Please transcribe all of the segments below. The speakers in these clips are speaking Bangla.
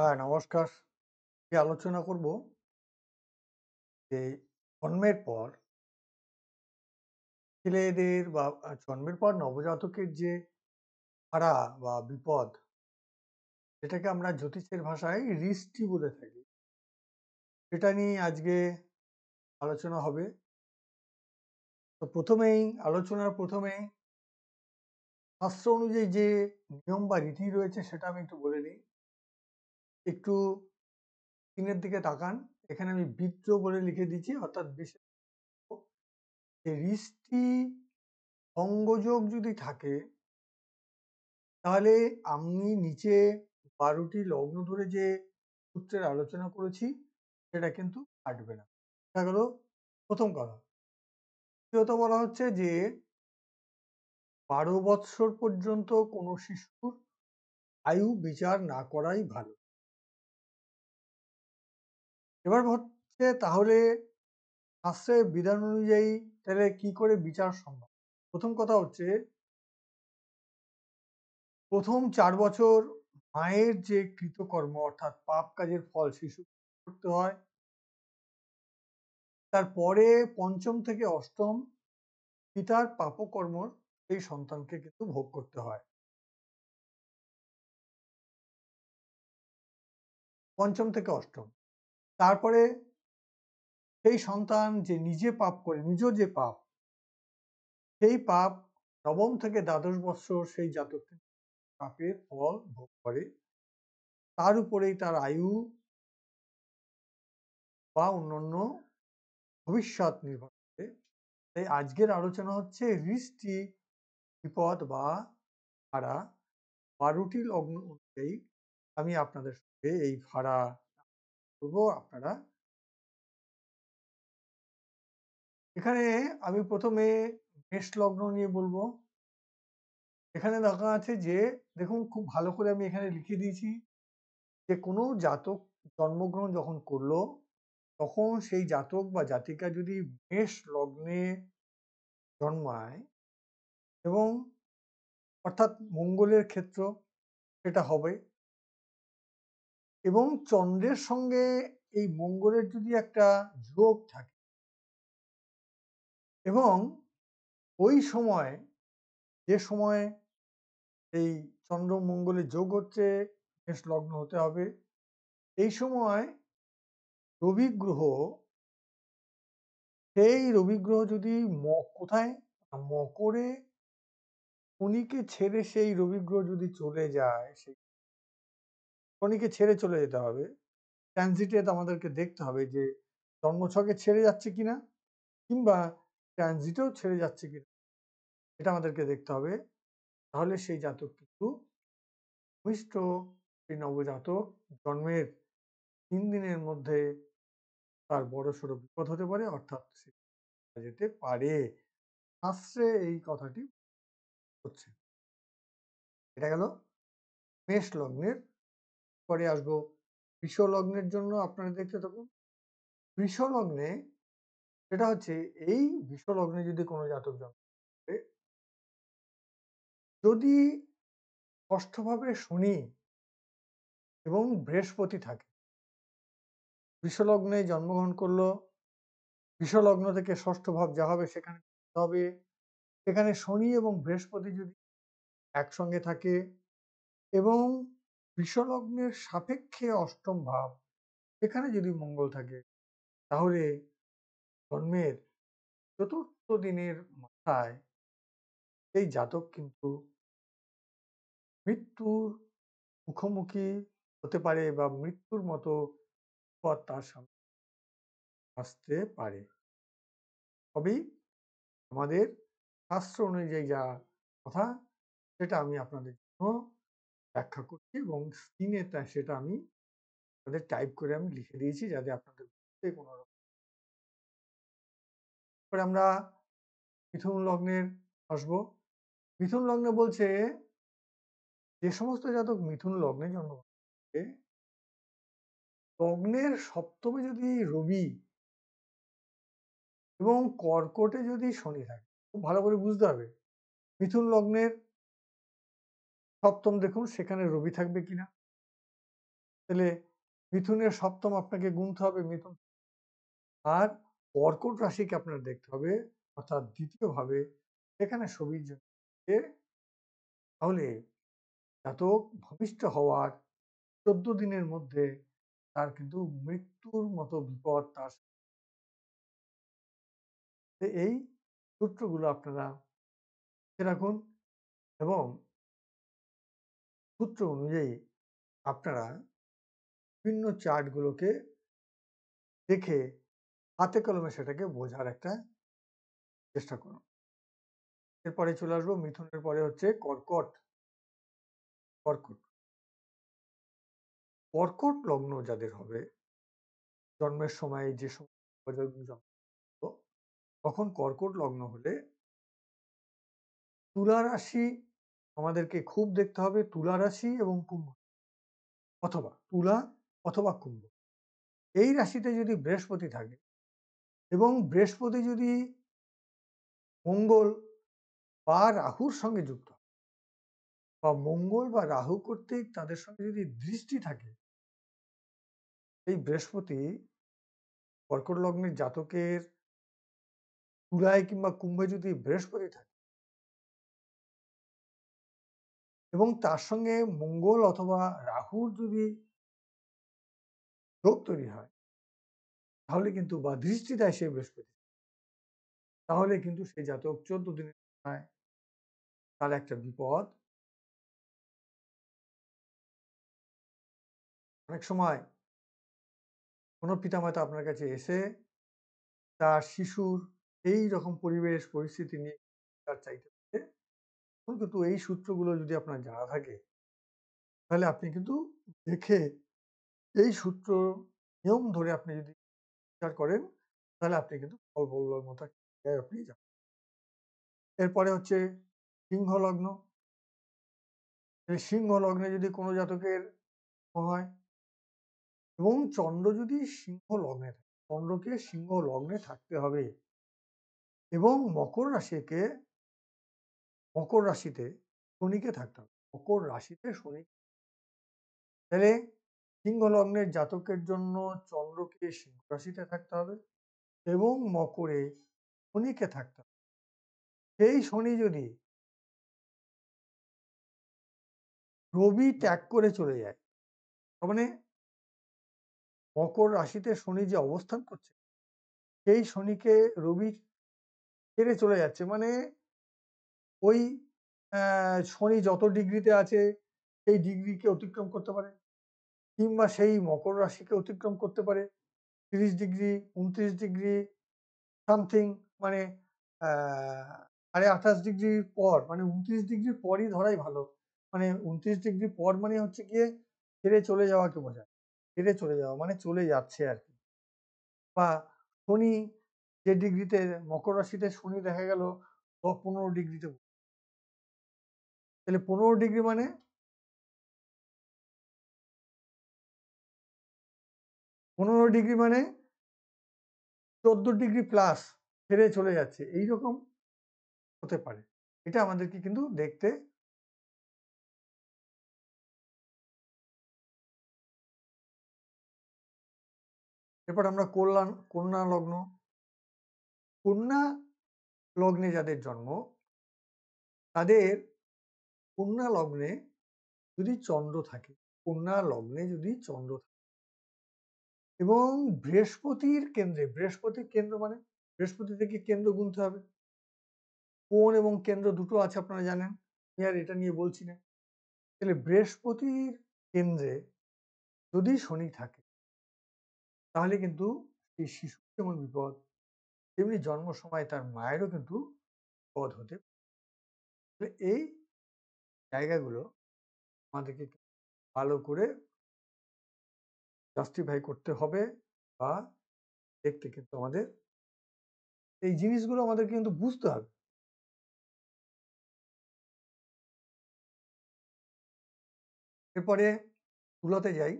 হ্যাঁ, নমস্কার। আলোচনা করব যে জন্মের পর ছেলেদের বা জন্মের পর নবজাতকের যে হারা বা বিপদ, যেটাকে আমরা জ্যোতিষের ভাষায় রিষ্টি বলে থাকি, সেটা নিয়ে আজকে আলোচনা হবে। তো আলোচনার প্রথমেই শাস্ত্র অনুযায়ী যে নিয়ম বা রীতি রয়েছে সেটা আমি একটু বলে নিই। একটু স্ক্রিনের দিকে তাকান। এখানে আমি বৃত্ত বলে লিখে দিচ্ছি, অর্থাৎ বিশেষ যে রিষ্টি অঙ্গযোগ যদি থাকে, তাহলে আমি নিচে ১২টি লগ্ন ধরে যে সূত্রের আলোচনা করেছি সেটা কিন্তু কাটবে না। এটা গেল প্রথম কথা। দ্বিতীয়ত বলা হচ্ছে যে ১২ বৎসর পর্যন্ত কোনো শিশুর আয়ু বিচার না করাই ভালো। এবার হচ্ছে তাহলে শাস্ত্রের বিধান অনুযায়ী তাহলে কি করে বিচার সম্ভব? প্রথম কথা হচ্ছে, প্রথম ৪ বছর মায়ের যে কৃতকর্ম অর্থাৎ পাপ কাজের ফল শিশুকে করতে হয়। তারপরে পঞ্চম থেকে অষ্টম পিতার পাপকর্ম সেই সন্তানকে কিন্তু ভোগ করতে হয়। পঞ্চম থেকে অষ্টম। তারপরে সেই সন্তান যে নিজে পাপ করে, নিজ যে পাপ, সেই পাপ নবম থেকে দ্বাদশ বৎসর সেই জাতক পাপের ফল ভোগ করে। তার উপরেই তার আয়ু বা অন্যান্য ভবিষ্যৎ নির্ভর করে। তাই আজকের আলোচনা হচ্ছে রিষ্টি বিপদ বা ভাড়া ১২টি লগ্ন অনুযায়ী আমি আপনাদের সঙ্গে এই ভাড়া করব। আপনারা এখানে আমি প্রথমে মেষ লগ্ন নিয়ে বলবো। এখানে দেখা আছে যে দেখুন, খুব ভালো করে আমি এখানে লিখে দিয়েছি যে কোনো জাতক জন্মগ্রহণ যখন করলো, তখন সেই জাতক বা জাতিকা যদি মেষ লগ্নে জন্মায়, এবং অর্থাৎ মঙ্গলের ক্ষেত্র সেটা হবে, এবং চন্দ্রের সঙ্গে এই মঙ্গলের যদি একটা যোগ থাকে, এবং ওই সময় যে সময় এই চন্দ্র মঙ্গলের যোগ হচ্ছে, মেষ লগ্ন হতে হবে। এই সময় রবি গ্রহ, সেই রবি গ্রহ যদি কোথায়, মকরে শনিকে ছেড়ে সেই রবি গ্রহ যদি চলে যায়, সেই শনিকে ছেড়ে চলে যেতে হবে। ট্রানজিটে আমাদেরকে দেখতে হবে যে জন্মছকে ছেড়ে যাচ্ছে কিনা, কিংবা ট্রানজিটেও ছেড়ে যাচ্ছে কিনা, এটা আমাদেরকে দেখতে হবে। তাহলে সেই জাতক কিন্তু ভূমিষ্ঠ, সেই নবজাতক জন্মের ৩ দিনের মধ্যে তার বড়সড় বিপদ হতে পারে, অর্থাৎ সে মারা যেতে পারে। শাস্ত্রে এই কথাটি হচ্ছে। এটা গেল মেষ লগ্নের। পরে আসবো বৃষ লগ্নের জন্য। আপনারা দেখতে থাকুন। বৃষ লগ্নে সেটা হচ্ছে, এই বৃষ লগ্নে যদি কোনো জাতক জন্ম করে, যদি ষষ্ঠভাবে শনি এবং বৃহস্পতি থাকে, বৃষ লগ্নে জন্মগ্রহণ করলো, বৃষ লগ্ন থেকে ষষ্ঠ ভাব যা হবে সেখানে হবে। সেখানে শনি এবং বৃহস্পতি যদি একসঙ্গে থাকে, এবং বৃষলগ্নের সাপেক্ষে অষ্টম ভাব সেখানে যদি মঙ্গল থাকে, তাহলে জন্মের চতুর্থ দিনের মাথায় এই জাতক কিন্তু মৃত্যুর মুখোমুখি হতে পারে, বা মৃত্যুর মতো পথ তার সামনে আসতে পারে। তবেই আমাদের শাস্ত্র অনুযায়ী যা কথা, সেটা আমি আপনাদের জন্য ব্যাখ্যা করছি, এবং স্ক্রিনে সেটা আমি আপনাদের টাইপ করে আমি লিখে দিয়েছি, যাতে আপনাদের বুঝতে কোনো রকম। পরে আমরা মিথুন লগ্নের আসবো। মিথুন লগ্নে বলছে, যে সমস্ত জাতক মিথুন লগ্নে জন্মগ্রহণ করে, লগ্নের সপ্তমে যদি রবি এবং কর্কটে যদি শনি থাকে, খুব ভালো করে বুঝতে হবে মিথুন লগ্নের সপ্তম দেখুন সেখানে রবি থাকবে কিনা, তাহলে মিথুনের সপ্তম আপনাকে গুনতে হবে মিথুন, আর কর্কট রাশিকে আপনার দেখতে হবে অর্থাৎ দ্বিতীয় ভাবে, সেখানে শনির জন্য তাহলে জাতক ভূমিষ্ঠ হওয়ার 14 দিনের মধ্যে তার কিন্তু মৃত্যুর মতো বিপদ তার এই সূত্রগুলো আপনারা লিখে রাখুন এবং সূত্র অনুযায়ী আপনারা বিভিন্ন চার্টগুলোকে দেখে হাতে কলমে সেটাকে বোঝার একটা চেষ্টা করুন। এরপরে চলে আসবো মিথুনের পরে হচ্ছে কর্কট। কর্কট কর্কট লগ্ন যাদের হবে জন্মের সময় যে সময় জন্ম, তখন কর্কট লগ্ন হলে তুলা রাশি আমাদেরকে খুব দেখতে হবে, তুলা রাশি এবং কুম্ভ, অথবা তুলা অথবা কুম্ভ, এই রাশিতে যদি বৃহস্পতি থাকে এবং বৃহস্পতি যদি মঙ্গল বা রাহুর সঙ্গে যুক্ত বা মঙ্গল বা রাহু কর্তৃক তাদের সঙ্গে যদি দৃষ্টি থাকে, এই বৃহস্পতি কর্কট লগ্নের জাতকের তুলায় কিংবা কুম্ভে যদি বৃহস্পতি থাকে এবং তার সঙ্গে মঙ্গল অথবা রাহুর যদি যোগ তৈরি হয়, তাহলে কিন্তু বা দৃষ্টি দেয় সেই বৃহস্পতি, তাহলে কিন্তু সেই জাতক 14 দিনের সময় তার একটা বিপদ। অনেক সময় কোনো পিতামাতা আপনার কাছে এসে তার শিশুর এই রকম পরিবেশ পরিস্থিতি নিয়ে তার চাইতে পারে, তখন কিন্তু এই সূত্রগুলো যদি আপনার জানা থাকে, তাহলে আপনি কিন্তু দেখে এই সূত্র নিয়ম ধরে আপনি যদি বিচার করেন, তাহলে আপনি কিন্তু ফল বলার মতো একটা জায়গায় আপনি যাবেন। এরপরে হচ্ছে সিংহ লগ্ন। এই সিংহ লগ্নে যদি কোনো জাতকের হয় এবং চন্দ্র যদি সিংহ লগ্নে থাকে, চন্দ্রকে সিংহ লগ্নে থাকতে হবে এবং মকর রাশিতে শনিকে থাকতে হবে, মকর রাশিতে শনি। তাহলে সিংহ লগ্নের জাতকের জন্য চন্দ্রকে সিংহ রাশিতে থাকতে হবে এবং মকরে শনিকে থাকতে হবে। সেই শনি যদি রবি ত্যাগ করে চলে যায়, তার মানে মকর রাশিতে শনি যে অবস্থান করছে, সেই শনিকে রবি ছেড়ে চলে যাচ্ছে, মানে ওই শনি যত ডিগ্রিতে আছে সেই ডিগ্রিকে অতিক্রম করতে পারে কিংবা সেই মকর রাশিকে অতিক্রম করতে পারে 30 ডিগ্রি, 29 ডিগ্রি সামথিং, মানে সাড়ে 28 ডিগ্রির পর, মানে 29 ডিগ্রির পরই ধরাই ভালো। মানে 29 ডিগ্রি পর মানে হচ্ছে গিয়ে ছেড়ে চলে যাওয়াকে বোঝায়। ছেড়ে চলে যাওয়া মানে চলে যাচ্ছে আর কি। বা শনি যে ডিগ্রিতে মকর রাশিতে শনি দেখা গেল 15 ডিগ্রিতে, তাহলে 15 ডিগ্রি মানে 15 ডিগ্রি মানে 14 ডিগ্রি প্লাস ছেড়ে চলে যাচ্ছে, এইরকম হতে পারে। এটা আমাদেরকে কিন্তু দেখতে। এরপর আমরা কন্যা লগ্ন। কন্যা লগ্নে যাদের জন্ম, তাদের কন্যা লগ্নে যদি চন্দ্র থাকে, কন্যা লগ্নে যদি চন্দ্র থাকে এবং বৃহস্পতির কেন্দ্র মানে বৃহস্পতি থেকে কেন্দ্র গুনতে হবে। কোণ এবং কেন্দ্র দুটো আছে আপনারা জানেন, আমি আর এটা নিয়ে বলছি না। তাহলে বৃহস্পতির কেন্দ্রে যদি শনি থাকে, তাহলে কিন্তু এই শিশুর যেমন বিপদ, তেমনি জন্ম সময় তার মায়েরও কিন্তু বিপদ হতে পারে। এই জায়গাগুলো আমাদেরকে ভালো করে জাস্টিফাই করতে হবে বা দেখতে কিন্তু আমাদের এই জিনিসগুলো আমাদের কিন্তু বুঝতে হবে। এরপরে তুলাতে যাই।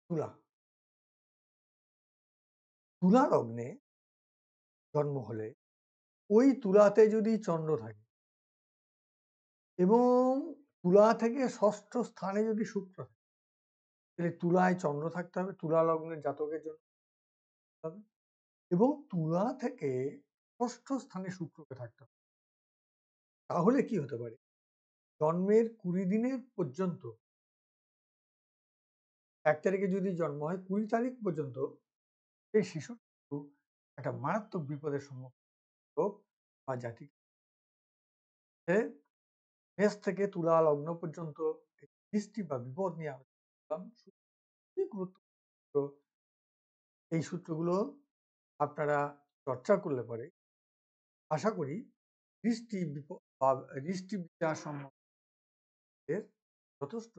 তুলা তুলা লগ্নে জন্ম হলে ওই তুলাতে যদি চন্দ্র থাকে এবং তুলা থেকে ৬ষ্ঠ স্থানে যদি শুক্র থাকে, তাহলে তুলায় চন্দ্র থাকতে হবে, তুলা লগ্নের জাতকের জন্য হবে, এবং তুলা থেকে ৬ষ্ঠ স্থানে শুক্রকে থাকতে হবে। তাহলে কি হতে পারে? জন্মের ২০ দিনের পর্যন্ত, ১ তারিখে যদি জন্ম হয় ২০ তারিখ পর্যন্ত সেই শিশুর কিন্তু একটা মারাত্মক বিপদের সম্মুখীন হোক বা জাতি মেষ থেকে তুলা লগ্ন পর্যন্ত এই বৃষ্টি বা বিপদ নিয়ে আলোচনা করলাম। খুবই গুরুত্বপূর্ণ এই সূত্রগুলো আপনারা চর্চা করলে পরে আশা করি বৃষ্টি বা বৃষ্টি বিচার সম্বন্ধে যথেষ্ট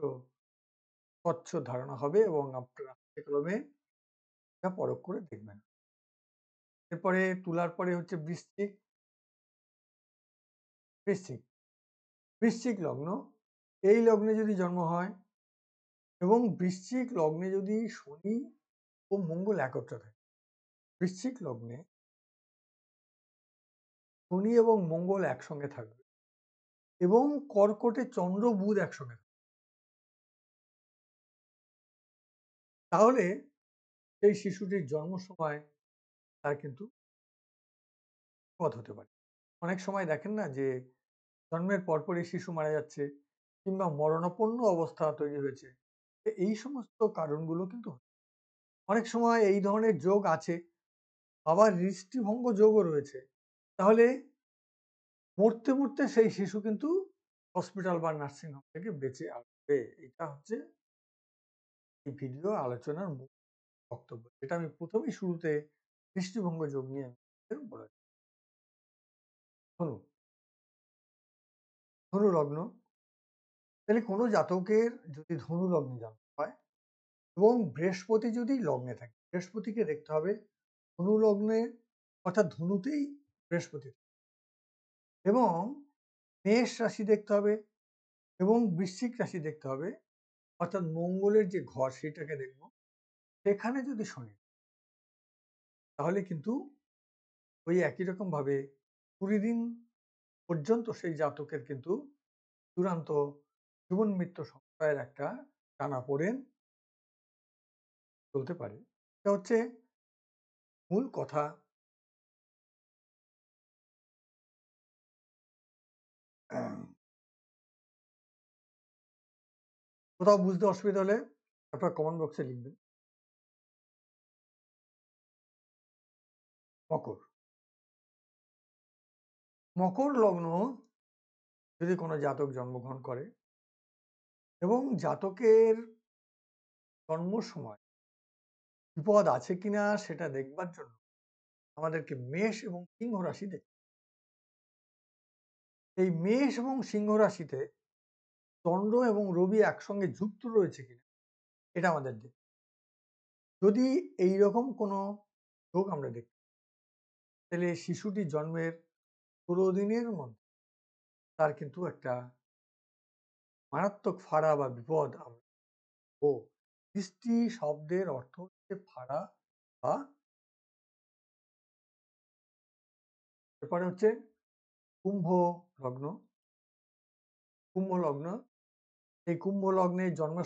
স্বচ্ছ ধারণা হবে এবং আপনারা হাতে কলমে এটা পরখ করে দেখবেন। এরপরে তুলার পরে হচ্ছে বৃশ্চিক। বৃশ্চিক বৃশ্চিক লগ্ন, এই লগ্নে যদি জন্ম হয় এবং বৃশ্চিক লগ্নে যদি শনি ও মঙ্গল একত্রে থাকে, বৃশ্চিক লগ্নে শনি এবং মঙ্গল একসঙ্গে থাকবে এবং কর্কটে চন্দ্র বুধ একসঙ্গে থাকবে, তাহলে সেই শিশুটির জন্ম সময় তার কিন্তু বিপদ হতে পারে। অনেক সময় দেখেন না যে জন্মের পরপরই শিশু মারা যাচ্ছে কিংবা মরণাপন্ন অবস্থা তৈরি হয়েছে, এই সমস্ত কারণগুলো কিন্তু অনেক সময় এই ধরনের যোগ আছে, আবার দৃষ্টিভঙ্গ যোগও রয়েছে। তাহলে মরতে মরতে সেই শিশু কিন্তু হসপিটাল বা নার্সিং হোম থেকে বেঁচে আসবে। এটা হচ্ছে এই ভিডিও আলোচনার মূল বক্তব্য, যেটা আমি প্রথমেই শুরুতে দৃষ্টিভঙ্গ যোগ নিয়ে বলেছি। ধনু, ধনু লগ্ন, তাহলে কোনো জাতকের যদি ধনু লগ্নে জন্ম হয় এবং বৃহস্পতি যদি লগ্নে থাকে, বৃহস্পতিকে দেখতে হবে ধনু লগ্নে, অর্থাৎ ধনুতেই বৃহস্পতি, এবং মেষ রাশি দেখতে হবে এবং বৃশ্চিক রাশি দেখতে হবে, অর্থাৎ মঙ্গলের যে ঘর সেটাকে দেখব, সেখানে যদি শনি, তাহলে কিন্তু ওই একই রকম ভাবে ২০ দিন পর্যন্ত সেই জাতকের কিন্তু চূড়ান্ত জীবন মৃত্যু সংশয়ের একটা টানাপোড়েন চলতে পারে। এটা হচ্ছে মূল কথা। কোথাও বুঝতে অসুবিধা হলে আপনার কমেন্ট বক্সে লিখবেন। মকর, মকর লগ্ন যদি কোনো জাতক জন্মগ্রহণ করে এবং জাতকের জন্ম সময় বিপদ আছে কিনা সেটা দেখবার জন্য আমাদেরকে মেষ এবং সিংহ রাশি দেখতে, এই মেষ এবং সিংহ রাশিতে চন্দ্র এবং রবি একসঙ্গে যুক্ত রয়েছে কিনা এটা আমাদের দেখতে। যদি এইরকম কোনো যোগ আমরা দেখি, তাহলে শিশুটি জন্মের ১৬ দিনের মধ্যে তার কিন্তু একটা মারাত্মক ফাড়া বা বিপদ আমরা, ও দৃষ্টি শব্দের অর্থ হচ্ছে ফাড়া বা, এরপরে হচ্ছে কুম্ভ লগ্ন। কুম্ভ লগ্ন, এই কুম্ভ লগ্নে জন্ম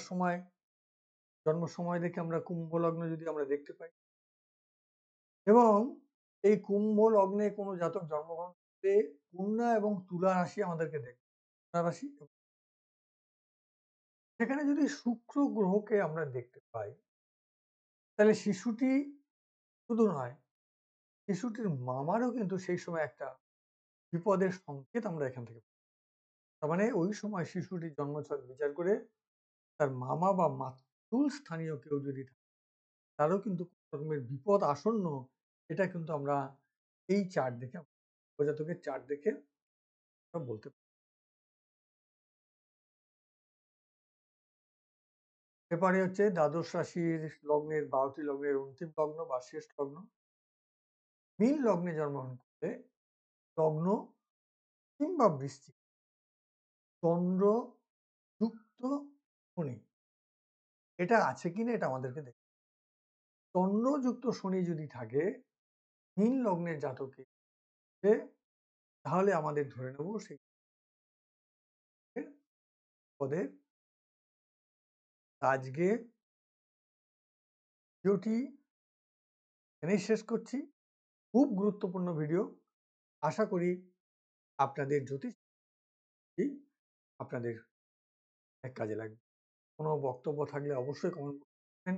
সময় দেখে আমরা কুম্ভ লগ্ন যদি আমরা দেখতে পাই এবং এই কুম্ভ লগ্নে কোনো জাতক জন্মগ্রহণ করতে কন্যা এবং তুলা রাশি আমাদেরকে দেখবে, তুলা রাশি, সেখানে যদি শুক্র গ্রহকে আমরা দেখতে পাই, তাহলে শিশুটি শুধু নয়, শিশুটির মামারও কিন্তু সেই সময় একটা বিপদের সংকেত আমরা এখান থেকে পাই। তার মানে ওই সময় শিশুটির জন্মছক বিচার করে তার মামা বা মাতুল স্থানীয় কেউ যদি থাকে, তারও কিন্তু কোনো রকমের বিপদ আসন্ন, এটা কিন্তু আমরা এই চার্ট দেখে, উপজাতকের চার্ট দেখে আমরা বলতে পারি। এরপরে হচ্ছে দ্বাদশ রাশির লগ্নের ১২টি লগ্নের অন্তিম লগ্ন বা শেষ লগ্ন। মীন লগ্নে জন্মগ্রহণ করলে লগ্ন কিংবা বৃশ্চিক, চন্দ্র যুক্ত শনি, এটা আছে কিনা এটা আমাদেরকে দেখতে হবে। চন্দ্রযুক্ত শনি যদি থাকে মীন লগ্নের জাতকে, তাহলে আমাদের ধরে নেব সেই পদের আজকে ভিডিওটি এখানেই শেষ করছি। খুব গুরুত্বপূর্ণ ভিডিও। আশা করি আপনাদের জ্যোতিষ আপনাদের অনেক কাজে লাগবে। কোনো বক্তব্য থাকলে অবশ্যই কমেন্ট করবেন।